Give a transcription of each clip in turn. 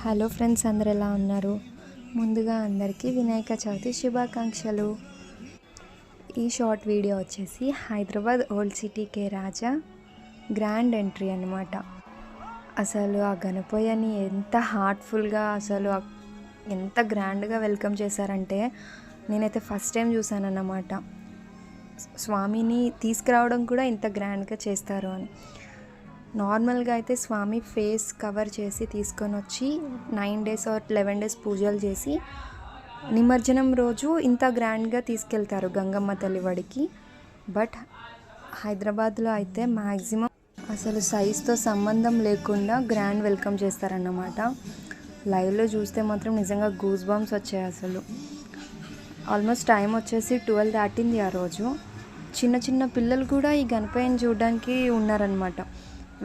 Hello friends, అందరు ఎలా ఉన్నారు? ముందుగా అందరికీ వినాయక చవితి శుభాకాంక్షలు. ఈ షార్ట్ వీడియో వచ్చేసి హైదరాబాద్ ఓల్డ్ సిటీ కే రాజా గ్రాండ్ ఎంట్రీ అన్నమాట. అసలు ఆ గణపయ్యని ఎంత హార్ట్ఫుల్గా ఎంత గ్రాండ్గా వెల్కమ్ చేశారంటే నేనైతే ఫస్ట్ టైం చూసానన్నమాట. స్వామిని తీసుకురావడం కూడా ఇంత గ్రాండ్గా చేస్తారు అని. నార్మల్గా అయితే స్వామి ఫేస్ కవర్ చేసి తీసుకొని వచ్చి 9 days ఆర్ 11 days పూజలు చేసి నిమజ్జనం రోజు ఇంత గ్రాండ్గా తీసుకెళ్తారు గంగమ్మ తల్లి వడికి. బట్ హైదరాబాద్లో అయితే మ్యాక్సిమం అసలు సైజ్తో సంబంధం లేకుండా గ్రాండ్ వెల్కమ్ చేస్తారన్నమాట. లైవ్లో చూస్తే మాత్రం నిజంగా గూస్ బంప్స్ వచ్చాయి. అసలు ఆల్మోస్ట్ టైం వచ్చేసి 12 దాటింది ఆ రోజు. చిన్న చిన్న పిల్లలు కూడా ఈ గణపయ్యని చూడడానికి ఉన్నారనమాట.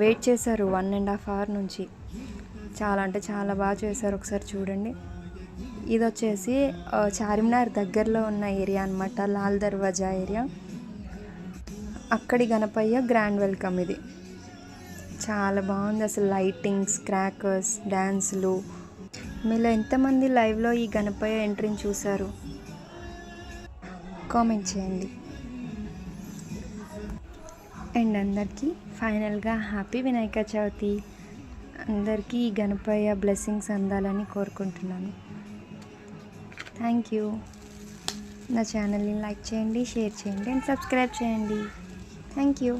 వెయిట్ చేశారు 1.5 hours నుంచి. చాలా అంటే చాలా బాగా చేశారు. ఒకసారి చూడండి. ఇది వచ్చేసి చార్మినార్ దగ్గరలో ఉన్న ఏరియా అనమాట, లాల్ దర్వాజా ఏరియా. అక్కడి గణపయ్య గ్రాండ్ వెల్కమ్ ఇది. చాలా బాగుంది అసలు. లైటింగ్స్, క్రాకర్స్, డ్యాన్సులు. మీలో ఎంతమంది లైవ్లో ఈ గణపయ్య ఎంట్రీని చూశారు? కామెంట్ చేయండి. అండ్ అందరికీ ఫైనల్గా హ్యాపీ వినాయక చవితి. అందరికీ ఈ గణపయ్య బ్లెస్సింగ్స్ అందాలని కోరుకుంటున్నాను. Thank you. నా ఛానల్ని లైక్ చేయండి, షేర్ చేయండి అండ్ సబ్స్క్రైబ్ చేయండి. Thank you.